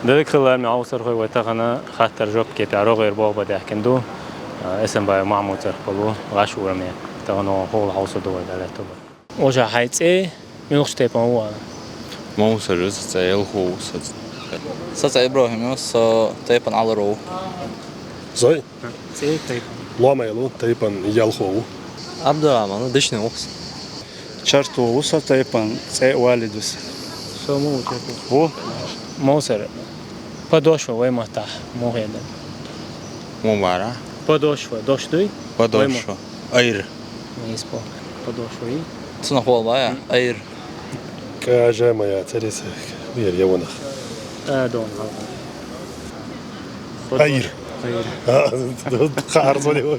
ذلك خلال معاوصر خوي وتغنا خاطر جوب كيف عرو غير بابا ده كندو اسم باي معمو ترقلو غاشو رمي تغنو هول حوص دو ده تو وجا حيت ايه ميوخش تيبان هو معاوصر جز تايل هو سات إبراهيم يوس تيبان على رو زي ايه تيبان لا ما يلو تيبان يالخو عبد الرحمن دشني وقص شرطو وصل تيبان سي والدوس شو مو تيبان هو موسر подошва وين ما تاع مو هذا مباراه подошва подошва اير не испол подошва تسنا خول بايا أير كاجا يا تريس ويا يونا دون اير خار صدي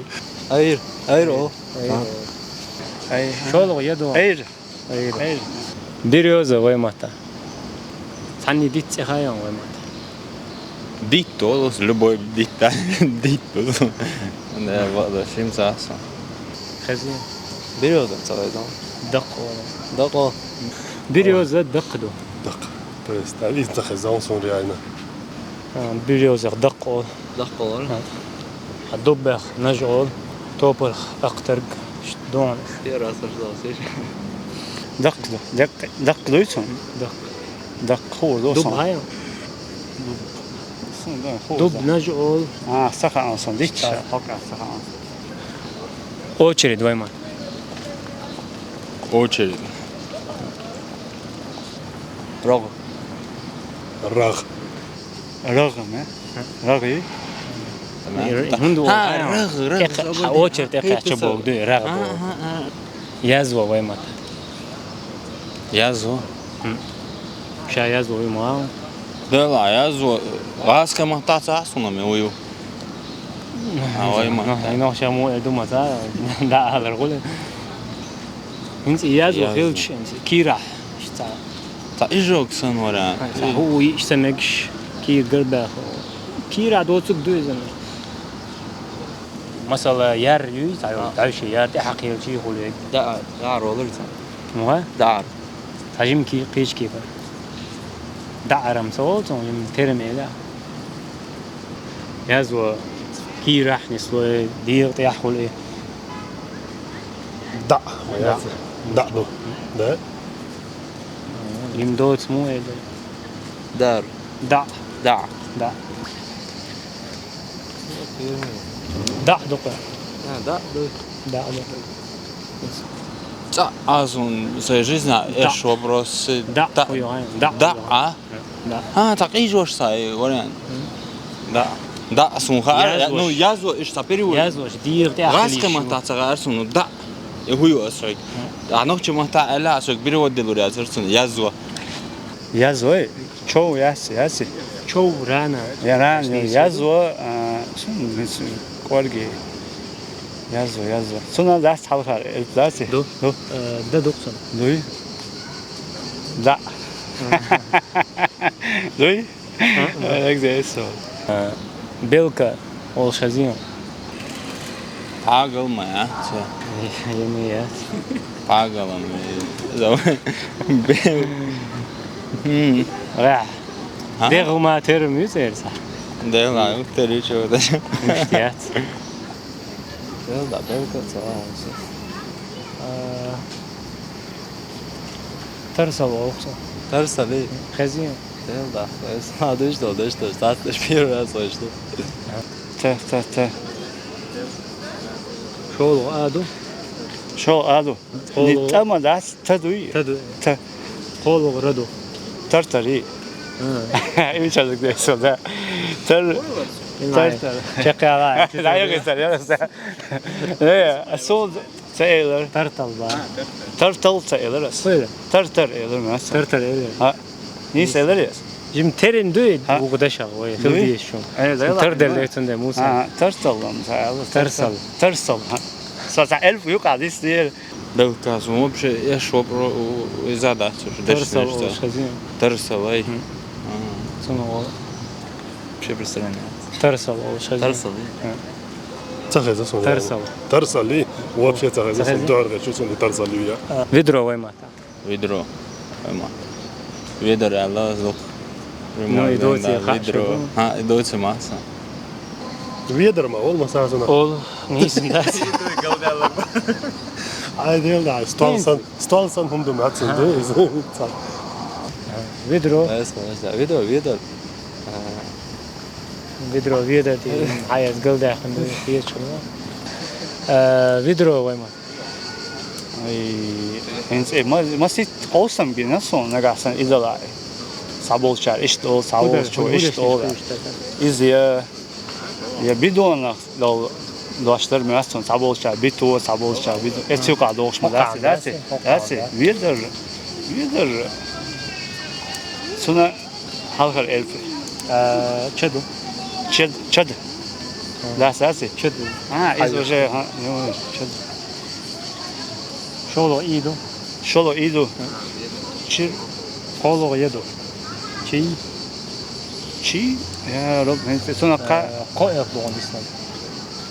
أير أو شو لو يدو اير ديريوزا وين ما تاع ثاني ديت خايا وين ما ديتو любой ديتا ديتو ده بقدر شيء مساحة خزين بيريودا تلاقيهم دقة ديريوزا دقدو دق بس تعرف تخزون صون ريالنا ديريوزا دقو دقة الدبخ نجعل توبخ اقترق شدون يا راس الجاسير دق دويتون دق دق هو دب دوسون هاي دب نجعل سخن أصلا ديتش حقا سخن очередь وين ما очередь رغم الراغ رغم رغي هندو رغ очередь اقع شبوك دو رغ يازوا وين ما يازو شا يازوا وين ما ده لا يازو غاز كما تاع صونا ميويو هنا شامو ادو متا دا على الغول انت يازوا خيلش كيرا شتا تا ايجوك سن ورا هو يشتمكش كي قربه كيرا دوتك دوزن مثلا يار يوي تعيش يار تحقير شي خولك دعر ولرت مو دعر تجيم كي قيش كيف دعرم صوت يم ترمي لا يازوا كي راح نسوي دير تيحول ايه دع دع دو ده يم دوت مو ايه دار دع دع دع دع دقة دع دع تا ازون زي жизнь ايش вопрос دع دع دع ها تقيجوش ساي ورين دع دع سونخا ну язо ايش تبريو يازوش دير تيحول غاز كما تاع صغار سونو دع هو اسرق انا كما تاع لا اسرق بيرو ودلو يازرسون يازو يازوي شو ياسي شو رانا يران يازو شو كورجي يازو سونا داس حلقة داسي دو ده دكتور دوي لا دوي هيك زي السو بيلكا والشازيون пагал моя يميات пагал زو راح ديغو ما ترم يصير صح ده لا تري شو ده مشتيات يلا بيركة صراحة ترسل وأخصى ترسل ليه خزين يلا اسمع دشت ساعات تشبير راس وشتو تا شو آدو شو هذا نتأمل داس تدوي تا قولوا ردو ترتري ايش هذا ده سو ده تر شقي على لا يقدر لا الصوت سائلر ترتل بقى ترتل سائلر وين ترتر إيلر مثلا ترتل إيه ها ني سائلر يس جم ترين دويد وقداشة وين خلدي شو تردل ليتون ده موسى ترتل ترسل ترسل صار 1000 يقع دي سير ده كاسو مش ايش وبرو وزاد ترسل وخزين ترسل اي سنو شو برسلين ترسل وخزين ترسل تخزن صون ترسل ترسل لي وابشي تخزن صون دور شو صون ترسل لي فيدرو وين ما ويدرو ما ويدر الله زوق No, idoci Vidro. Ha, idoci masa. Viedrma olmaz ağzına. Ol, neyizindəs. Ay değil de stolsan hundum atsın değil. Vidro, اسمه ويدر vidro, vidro diye hayat gıldı hakkında diye çıkıyor. Vidro var mı? Mas olsam bir nasıl nagasın idolay. Sabolçar işte ol, sabolçu işte ol. İzya ya bir donak dolaştır mıyasın sabolçar bir tuğ sabolçar bir etiyor kadar dolaşma dersi Vider sonra halkar elf Çadı. çad dersi Çadı. ha iz oje ha çad Şolo ido. şolo idu çir Kolo yedo. Çiğ. çi ya rob sonra Koyak doğan İslam.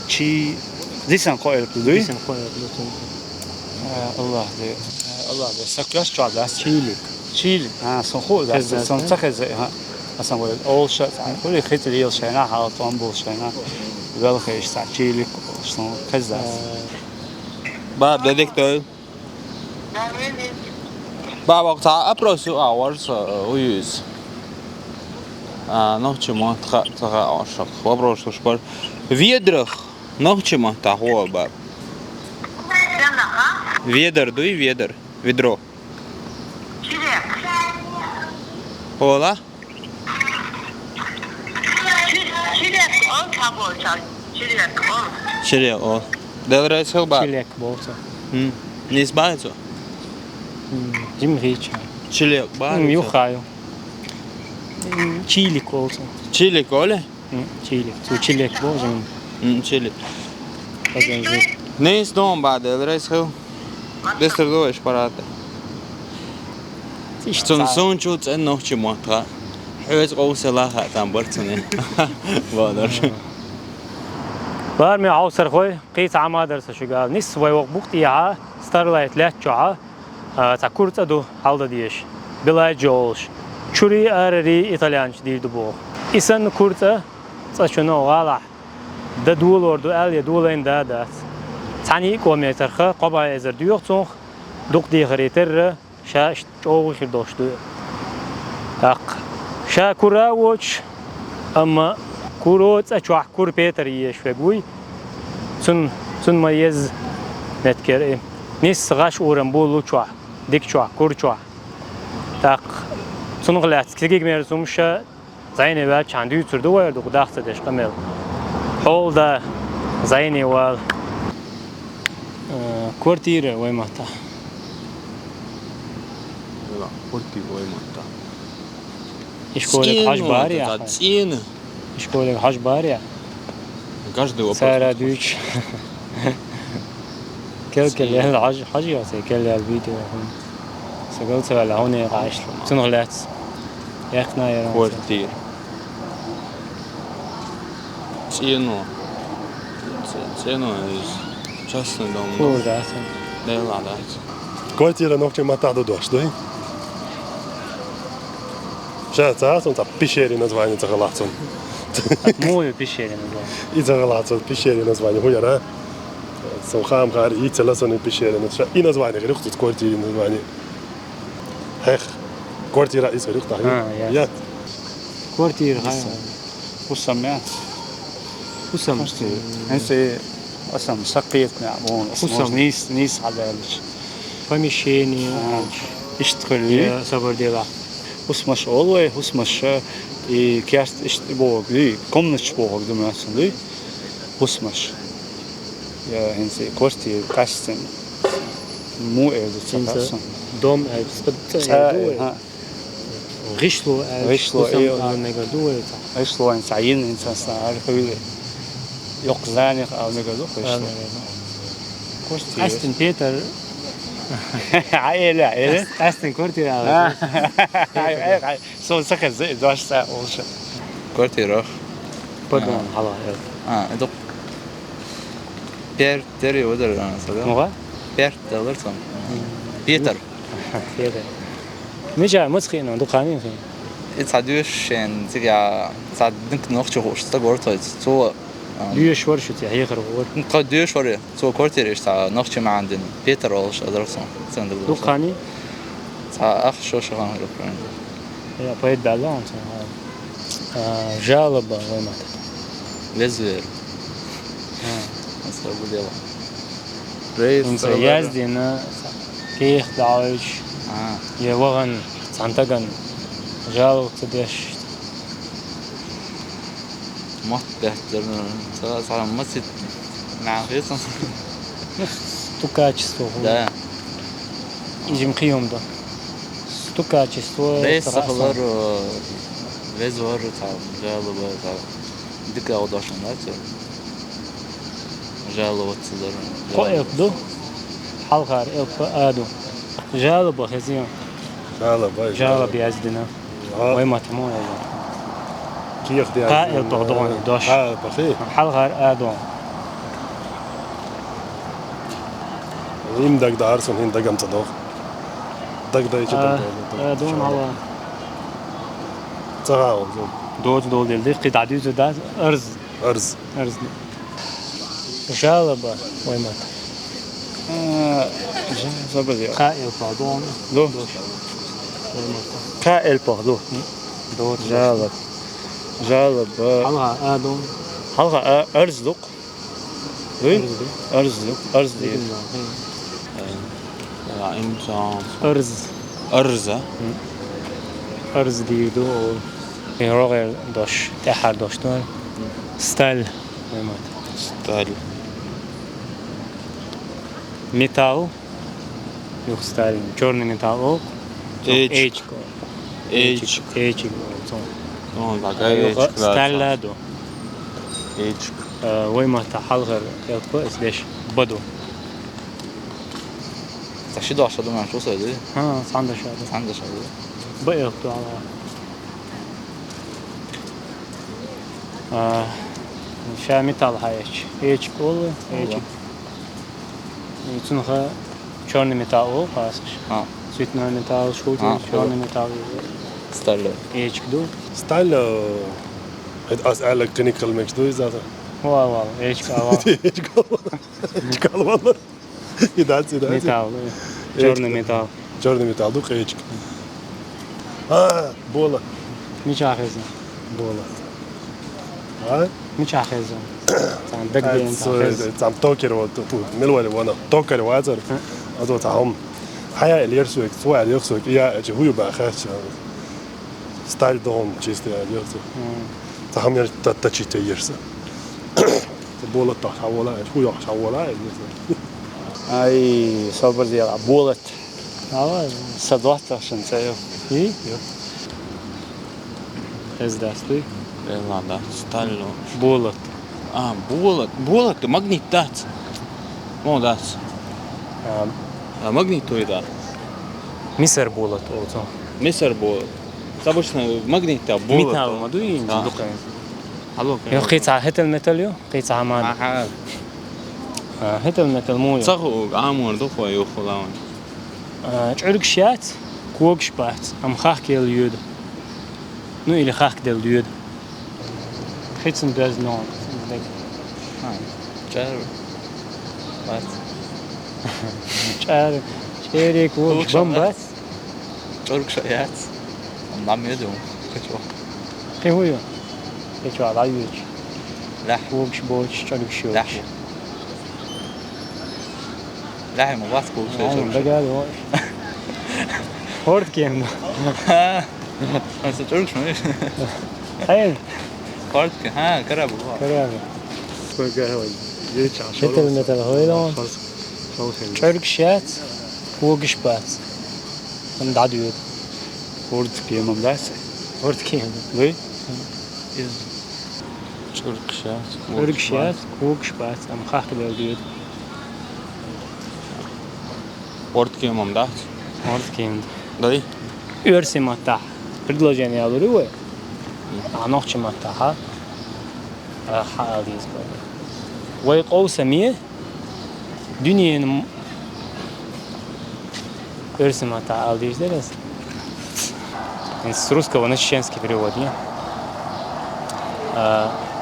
çi disan koyup duruyor. Bizim koyak lütfen. Allah de saklaş çağdas Çiğlik. Chile صنخو ده صنخ ها مثلا ولا اول شيء كل خيط اللي يلشينا على طنبو شينا ولا خيش تاع تشيلي شلون كذا Bab dedektör. Bab وقتها أبرز hours ويز. نوتش ما تخا عشق وأبرز شبر فيدرخ نوتش ما تهوى باب. Ведер, дуй ведер, ведро. Ola? Çilek ol. Delreiz heel bad. Çilek bolsa. Nis bazo. Jim hiç. Çilek bad. Yuhayo. Çiğlik olsun. Çilek ole? Çiğlik. Tu çilek bolsun. Çilek. Kazandı. Nis dom bad, delreiz heel. Dester dois parate. Son son çut en nohçu muhta. Evet qousela hatan bartını. Vadar. Var mı avsar koy? Qis amadarsa şu gal. Nis vay waqt ya starlight latcha. Ta kurta do halda diyeş. Bilay Josh. Çuri arari İtalyanç dildi bu. İsan kurta saçını gala. Da dul ordu el ya dulayın da. Tani kilometre qaba ezer diyor soğuk. Dok diye hariter şa çoğu doştu. Ak. Şa kuravuç ama kurot açwa kur Peter yeş feguy. Sun mayez netker. Nis gaş uğram bulu çwa. Dik çwa kur çwa. Tak. Sun glat kigig mersumşa zayne ve çandı yuturdu vardı qudaqsa deş qamel. Holda zayne wal kvartira way mahta. Kurti ой мата. İşkolek haş var ya. Цены. İşkolek haş var ya. Каждый вопрос. Sara düç. Kel yani haş ya se kel ya video. Sagal se valla hone قاش. Tınılat. Yakna ya. Квартир. Цену. Цену из частный дом. Burada. Да ладно. Kvartira nohçu matado doş değil. Şahsa son ta pişeri nazvani zagalacon. Moje pišerine bilo. I zagalacon pişeri nazvani huyara. Son kham khar i telason pişeri nazva. I nazvani gırıqt kvartira nazvani. Heh. Kvartira is gırıqt Ha, ya. Ya. Kvartir hayır. وسم يعني Usam. انت اصلا سقيت معمون وسم. نيس على Помещение. اشتغل Ya sabır değil. Husmaş olay, husmaş i kjast işte bu gibi komnış bu gibi mesela husmaş ya hensi kosti kasten mu evde çaparsın. Dom ev spıttı. Ha, Rişlo ev. Rişlo Usam ev. mega duvar. eşlo en sayin insan arif öyle. Yok zanik al mega do eşlo. Kosti. Aston Peter. Aile. Aston kvartir abi. Son sakın doşsa olsa. Квартира. Pardon hala. Это Пер тери удар анасада. Moga? Пер алırsan. Peter. Peter. Meja mıskıyla dukanın. it's a duschen sig ja sad dink noch chu sta gort so ليش ورشة هي خرور قد شويه so kwartier ist noch schon mal den Peter Olsch oder so sind دو قاني ach شو شغال يا بايد بالون جالبة وما لزر أصلا بديلا انت يازدينا كيخ دعوش يا وغن سانتاغن جالو تدش ما تحتر صار ما ست مع خيصا تو качество да изим قيوم да تو качество ليس خبر لزر تاع جالو تاع ديك أوضاعنا لا جالو تصدر قوي دو حلقة ادو جالب خزيان جالب يازدنا وين ما تمو كيخ دي قائل بردون دوش بخي حلقة ادو يم دك دارسون هين دكم تصدق دك ده يجي ادون هوا تراو دوت دول دل قطع ديز ده أرز جالب وين ما صبر قائل بردون دو قائل بردون دوت جالب حلقة ادون حلقة أرزدق أرزدق إنسان أرز أرز ديدو يروغل دوش تحر دوشتون ستايل وين ما ستايل ميتال يو ستايل черный металл эйч ну багай ستايل دو эйч وين ما تحلغر يلقى اسليش بدو تشيدو عشان ما شو صار ها صندش هذا عندك شو بقيتو على شا ميتال هايش эйч كول эйч يتنخ черный металл пасش цветной металл шутер черный металл ستايل эйч دو ستايل أسألك كنيك المكدو إذا واو эйч كوا إيش قال والله يدعس металл черный металл черный металл دوق إيش بولا مش عايزه بولا مش عايزه عندك دي انت تام توكر وملوى وانا توكر وازر أزو تعهم حياة اللي يرسوك سواء اللي يرسوك يا جهوي بأخش ستايل دوم جيست اللي يرسوك تعهم ير تتشيت يرسا بولا تحولا هو يحولا أي صبر ديال بولت صدوات عشان تسيو ايه از داستي لا ستايل بولت بولت ماغنيت دات مو دات ماغنيت توي دات ميسر بولت اوتو مصر بولت обычно магнит بولت ميتال ما دوين دقين يو قيتع هتل ميتال يو قيتع مال هتل ميتال مو صغو عامون دخوا يخلاون تعرق شات كوك شبات ام خاك يل يود نو إلي خاك دل يود خيتن دوز نون جار بس شعر شيري كوك بمبات جارك شيات نعم يدوم كتوا كي هو يو كيتو على يوج لا كوك شبوش تعرق شوش لا لا ما بس كوك شيء بقال هورد كيم بس جارك شو هاي كارت ها كرب كلام قهوة يرجع هتل ميتال هويلون تعرق شات كوك شبات من دعد يود فورد كيما مدرسة هورد كيم ليه تعرق شات كوك شبات ام خاك دل يود Орд кемом дат. هورد كيم Дай. Örsi matta. Предложение алуры. А ночи матта ха. Хализ бай. Вай қоусами дүниенің өрси матта алдыш дерес. С русского на чеченский перевод, не?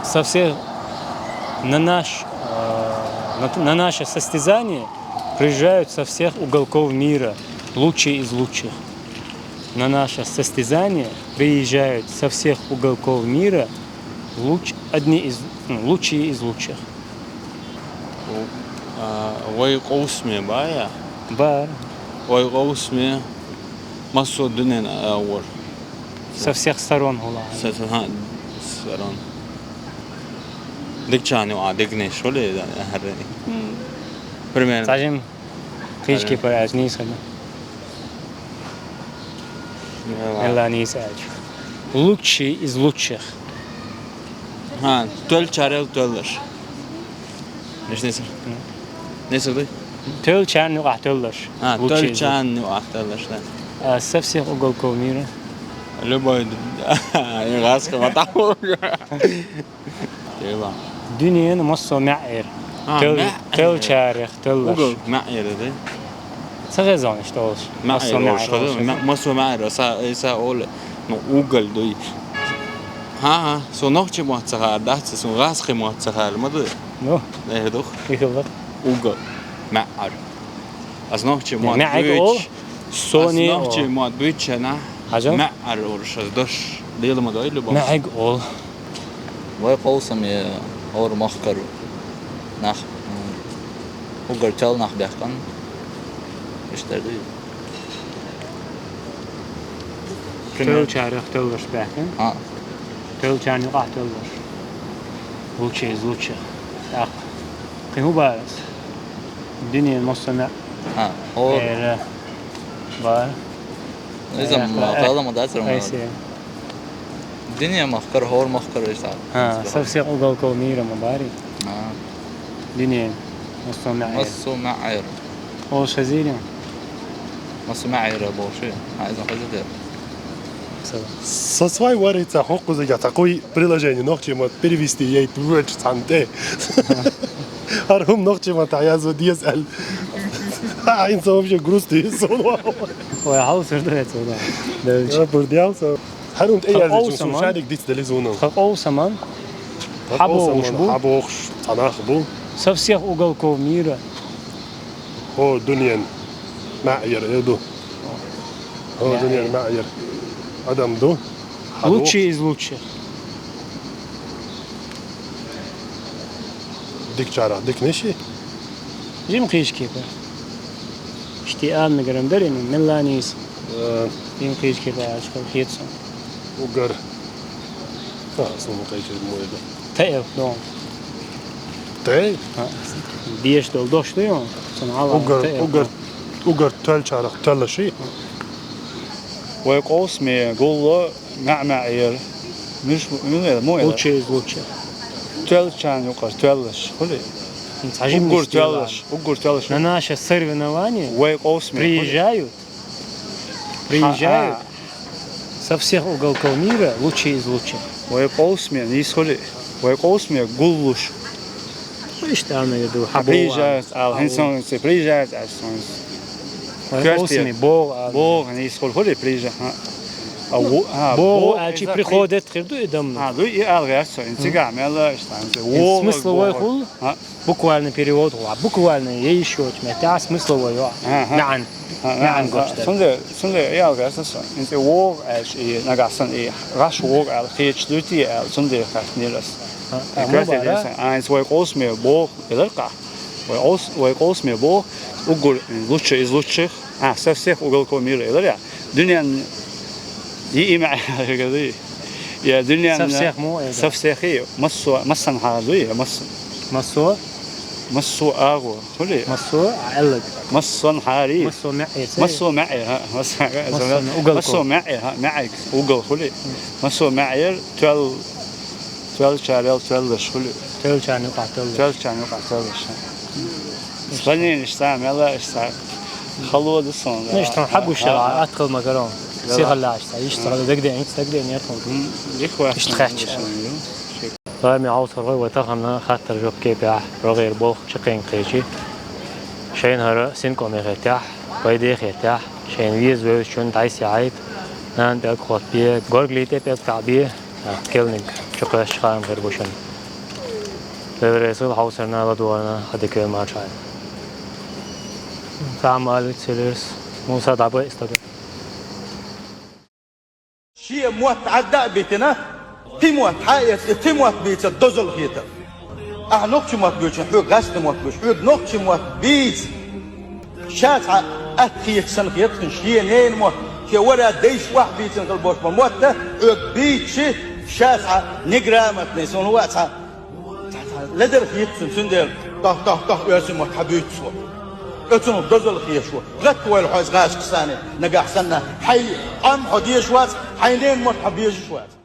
Со всех на наше состязание приезжают со всех уголков мира лучшие из лучших. На наше состязание приезжают со всех уголков мира лучшие из лучших. Ой, قوسمي بايا. Бар. Ой, قوسمي. Массу дунен аур. Со всех сторон гула. Сатхан саран. Дикчани وعدقني شو لي هرني. Примерно. Скажем, клички по низкому. Элла низкая. Лучшие из лучших. Ha, töl çarel töller. Neyse. Neyse du? Төл чан ну ахтөллөр. Ha, töl çan وعدقلش. Со всех уголков мира. Любой. Ягаска матау. Тела. Dünyanın maso ma'ir. Төл чарих, төллөр. Угол معير ده. Сагазон что олш. معير. Масо معير. Sa ol. No угол دوي. Ha, so noch чему цахар, да, so расхи мо цахар, мады. Ну, Ne doch. их вот. Угол. معير. Az noch чему. Ma'ir Sony. Az noch чему bütçena. Hacım. معير orş doş. Değil mi doylu bu? Ma'ig ol. وقوسم اور مخكر نخ وقرتال نخ بيحكن اشتردي Tөл çarih, tölлөр bakın. ها Tөл çan yok ahtölлөр. Лучшие из лучших. Так. Кыйму барыз. Dünyanın maso ma'ir. ها اور Бар. اذا ما طالما ما داتر Айсе. الدنيا مخكر هور مخكر ايش تعرف Со всех уголков мира мабари. Dünyanın maso ma'ir. مصو معير Ол шазирин. مصو معير ابو شيء عايز حاجه Со своей варится хокку за такое приложение, но чему перевести ей твой цанте. Архум но чему таязу DSL. А инса вообще грустный сон. Ой, хаус это да. Я бурдялся. Харунд эй Хакоу я саман. шарик дит телевизионом. Хакоу саман. Хабош, танах бу. Со всех уголков мира. هو دنيا معير يدو هو دنيا معير Adam do. Лучшие из лучших. Dik çara, dik neşi? Jim قيش كيبر. اشتئام نقرم درين من لانيس. Jim قيش كيبر أشكال خيتسون. Ugar. Sonu kayıcı moyda. تأيف دون. Te? ديش دول دوش ديون. Ugar töl çara, töl şey. وقوسمي قولو معير مش مو Лучшие из лучших. تول كان يقر تولش خلي عجيب угор تولش На наше соревнование وقوسمي приезжают со всех уголков мира лучшие из лучших. وقوسمي نيس خلي وقوسمي قولوش Что она еду? приезжают هنسون приезжают أسون Осми Бог. Бог нيس خلي приезжают Бог, ачи приходит, хирду и дамно. Ну и алгасо, интигам, я Смысловой хул, буквальный перевод, буквально, я еще это смысловой, мян, мян гошта. Sunde я алгасо, инте вог аш и нагасан и раш вог ал хич лути ал sunde хатнилас. Eins wo groß mir Бог элка. Wo groß mir Бог угол лучше из лучших, со всех уголков мира, эля. Дуньян دي معي كذي يا دنيا سفسخ مو سفسخي مسن هذوي مسو اغو خلي مسو علق مسن حاري مسو معي ها مسو معي ها معك وقل خلي مسو معي تول شارل تولش خلي تول كان يقع تولش خليني اشتام يلا اشتام خلوا الصون نشتم حبوا الشرع ادخل مكرون سيغ الله يشتغل دقدين يدخل يخوة يشتخش رامي عوصر غوي وتغمنا خاطر جوب كيبيع رغير بوخ شقين قيشي شين هرا سنكو ميغيتاح بايدي خيتاح شين ويز ويز شون دايسي عيد نان بيك خط بيه غورغليتي بيك تعبيه كيلنج شقاش خام غير بوشن برسول حوسرنا لدورنا هذيك ما شاء تعمل تسيرس موسى دابا استدر شيء موت عداء بيتنا تيموت حايت تيموت بيت الدزل خيطة أهنوك موت بيت حوق غاست موت بيت حوق نوك موت بيت شاتع أتخيت سن خيط شيء نين موت كي ورا ديش واحد بيت البوش موت ده حوق بيت شيء شاتع نجرامت نيسون واتع لدر خيط سندل طه ياسم موت حبيت سو اتنو دزل خيشوا غت ويل حاز غاش كساني نجا حسنا حي ام حديش وات حينين موت حبيش وات